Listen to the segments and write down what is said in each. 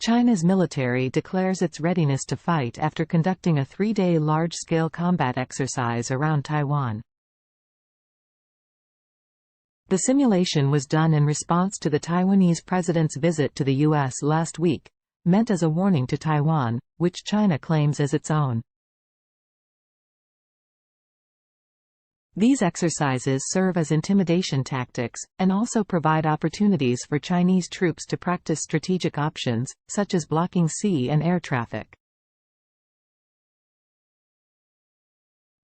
China's military declares its readiness to fight after conducting a 3-day large-scale combat exercise around Taiwan. The simulation was done in response to the Taiwanese President's visit to the U.S. last week, meant as a warning to Taiwan, which China claims as its own. These exercises serve as intimidation tactics, and also provide opportunities for Chinese troops to practice strategic options, such as blocking sea and air traffic.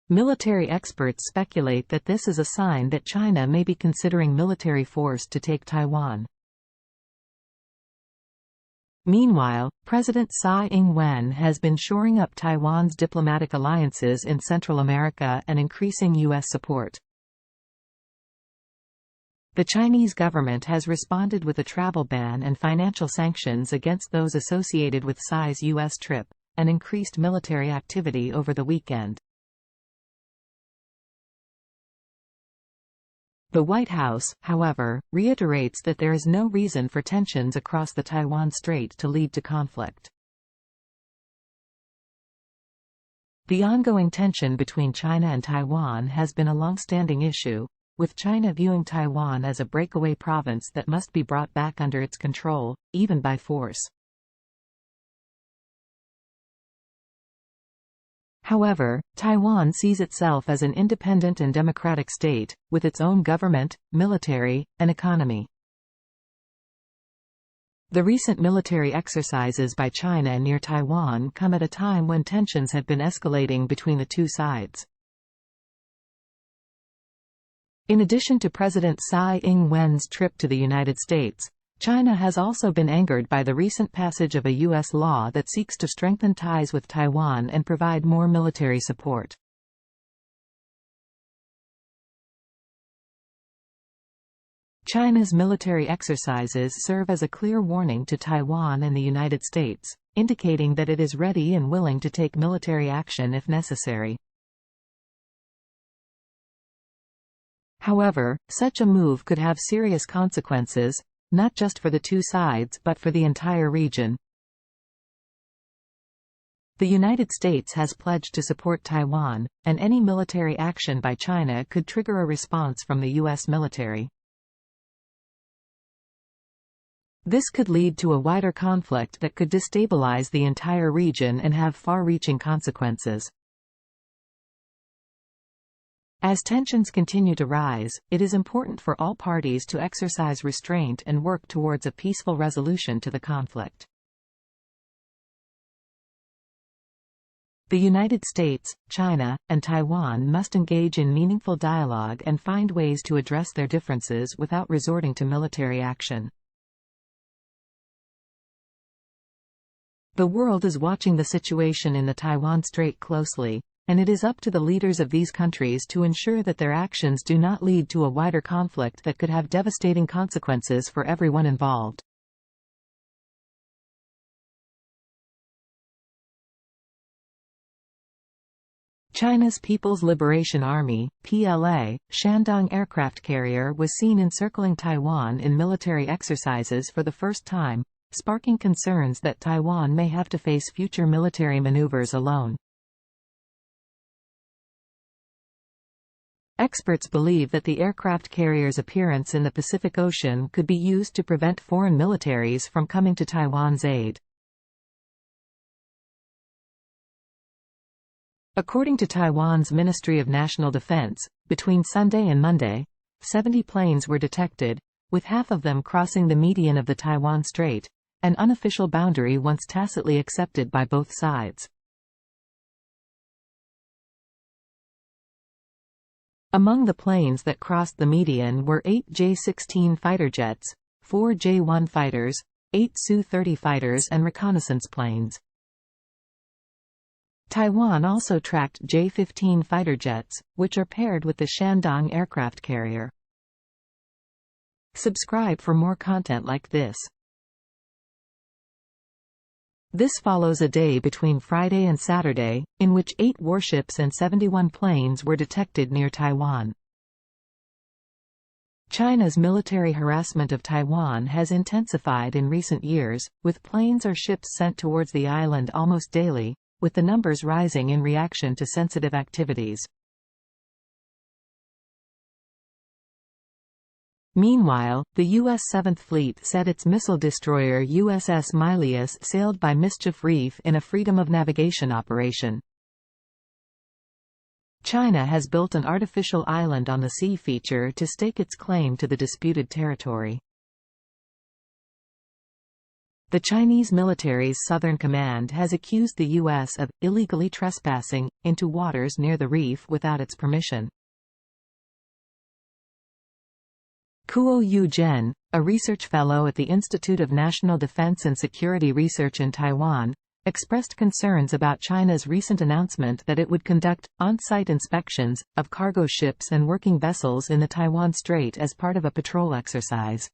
Military experts speculate that this is a sign that China may be considering military force to take Taiwan. Meanwhile, President Tsai Ing-wen has been shoring up Taiwan's diplomatic alliances in Central America and increasing U.S. support. The Chinese government has responded with a travel ban and financial sanctions against those associated with Tsai's U.S. trip, and increased military activity over the weekend. The White House, however, reiterates that there is no reason for tensions across the Taiwan Strait to lead to conflict. The ongoing tension between China and Taiwan has been a long-standing issue, with China viewing Taiwan as a breakaway province that must be brought back under its control, even by force. However, Taiwan sees itself as an independent and democratic state, with its own government, military, and economy. The recent military exercises by China near Taiwan come at a time when tensions have been escalating between the two sides. In addition to President Tsai Ing-wen's trip to the United States, China has also been angered by the recent passage of a U.S. law that seeks to strengthen ties with Taiwan and provide more military support. China's military exercises serve as a clear warning to Taiwan and the United States, indicating that it is ready and willing to take military action if necessary. However, such a move could have serious consequences, not just for the two sides but for the entire region. The United States has pledged to support Taiwan, and any military action by China could trigger a response from the U.S. military. This could lead to a wider conflict that could destabilize the entire region and have far-reaching consequences. As tensions continue to rise, it is important for all parties to exercise restraint and work towards a peaceful resolution to the conflict. The United States, China, and Taiwan must engage in meaningful dialogue and find ways to address their differences without resorting to military action. The world is watching the situation in the Taiwan Strait closely, and it is up to the leaders of these countries to ensure that their actions do not lead to a wider conflict that could have devastating consequences for everyone involved. China's People's Liberation Army (PLA) Shandong aircraft carrier was seen encircling Taiwan in military exercises for the first time, sparking concerns that Taiwan may have to face future military maneuvers alone. Experts believe that the aircraft carrier's appearance in the Pacific Ocean could be used to prevent foreign militaries from coming to Taiwan's aid. According to Taiwan's Ministry of National Defense, between Sunday and Monday, 70 planes were detected, with half of them crossing the median of the Taiwan Strait, an unofficial boundary once tacitly accepted by both sides. Among the planes that crossed the median were 8 J-16 fighter jets, 4 J-1 fighters, 8 Su-30 fighters and reconnaissance planes. Taiwan also tracked J-15 fighter jets, which are paired with the Shandong aircraft carrier. Subscribe for more content like this. This follows a day between Friday and Saturday, in which 8 warships and 71 planes were detected near Taiwan. China's military harassment of Taiwan has intensified in recent years, with planes or ships sent towards the island almost daily, with the numbers rising in reaction to sensitive activities. Meanwhile, the U.S. 7th Fleet said its missile destroyer USS Milius sailed by Mischief Reef in a freedom of navigation operation. China has built an artificial island on the sea feature to stake its claim to the disputed territory. The Chinese military's Southern Command has accused the U.S. of illegally trespassing into waters near the reef without its permission. Kuo Yu-jen, a research fellow at the Institute of National Defense and Security Research in Taiwan, expressed concerns about China's recent announcement that it would conduct on-site inspections of cargo ships and working vessels in the Taiwan Strait as part of a patrol exercise.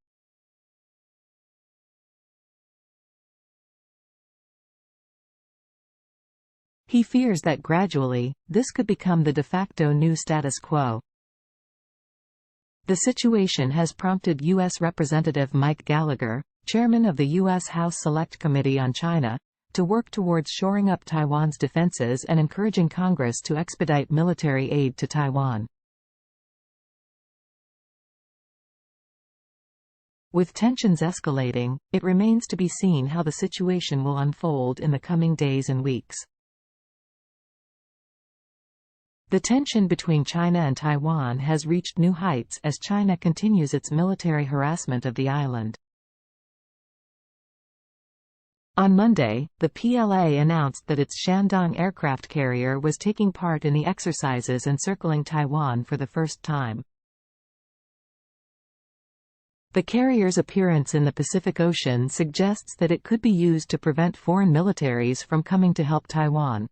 He fears that gradually, this could become the de facto new status quo. The situation has prompted U.S. Representative Mike Gallagher, chairman of the U.S. House Select Committee on China, to work towards shoring up Taiwan's defenses and encouraging Congress to expedite military aid to Taiwan. With tensions escalating, it remains to be seen how the situation will unfold in the coming days and weeks. The tension between China and Taiwan has reached new heights as China continues its military harassment of the island. On Monday, the PLA announced that its Shandong aircraft carrier was taking part in the exercises encircling Taiwan for the first time. The carrier's appearance in the Pacific Ocean suggests that it could be used to prevent foreign militaries from coming to help Taiwan.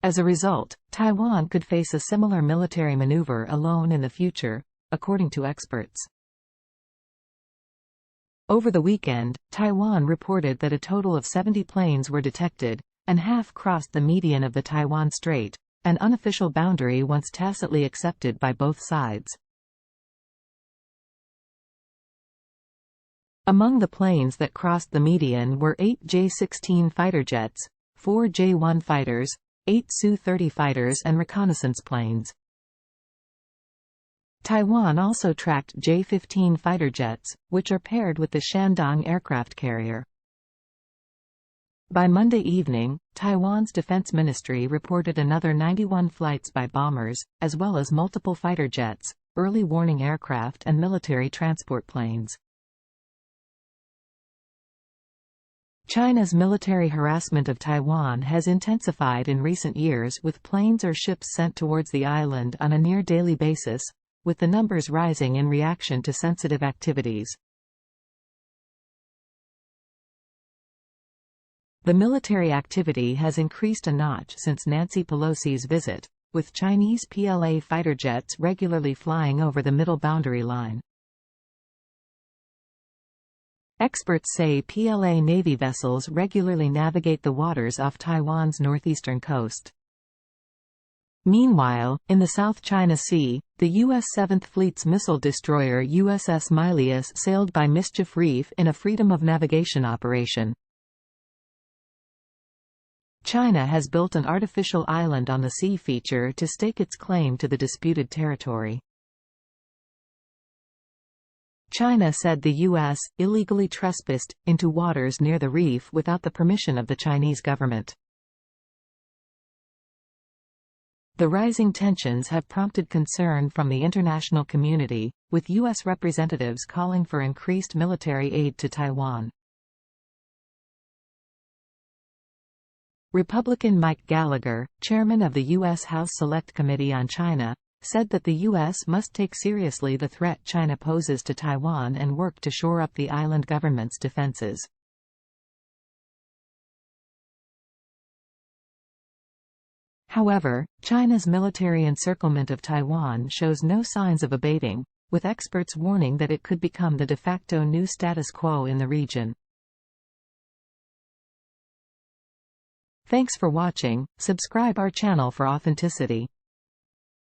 As a result, Taiwan could face a similar military maneuver alone in the future, according to experts. Over the weekend, Taiwan reported that a total of 70 planes were detected, and half crossed the median of the Taiwan Strait, an unofficial boundary once tacitly accepted by both sides. Among the planes that crossed the median were 8 J-16 fighter jets, 4 J-1 fighters, 8 Su-30 fighters and reconnaissance planes. Taiwan also tracked J-15 fighter jets, which are paired with the Shandong aircraft carrier. By Monday evening, Taiwan's defense ministry reported another 91 flights by bombers, as well as multiple fighter jets, early warning aircraft and military transport planes. China's military harassment of Taiwan has intensified in recent years, with planes or ships sent towards the island on a near-daily basis, with the numbers rising in reaction to sensitive activities. The military activity has increased a notch since Nancy Pelosi's visit, with Chinese PLA fighter jets regularly flying over the middle boundary line. Experts say PLA Navy vessels regularly navigate the waters off Taiwan's northeastern coast. Meanwhile, in the South China Sea, the U.S. 7th Fleet's missile destroyer USS Milius sailed by Mischief Reef in a freedom of navigation operation. China has built an artificial island on the sea feature to stake its claim to the disputed territory. China said the U.S. illegally trespassed into waters near the reef without the permission of the Chinese government. The rising tensions have prompted concern from the international community, with U.S. representatives calling for increased military aid to Taiwan. Republican Mike Gallagher, chairman of the U.S. House Select Committee on China, said that the U.S. must take seriously the threat China poses to Taiwan and work to shore up the island government's defenses. However, China's military encirclement of Taiwan shows no signs of abating, with experts warning that it could become the de facto new status quo in the region. Thanks for watching. Subscribe our channel for authenticity.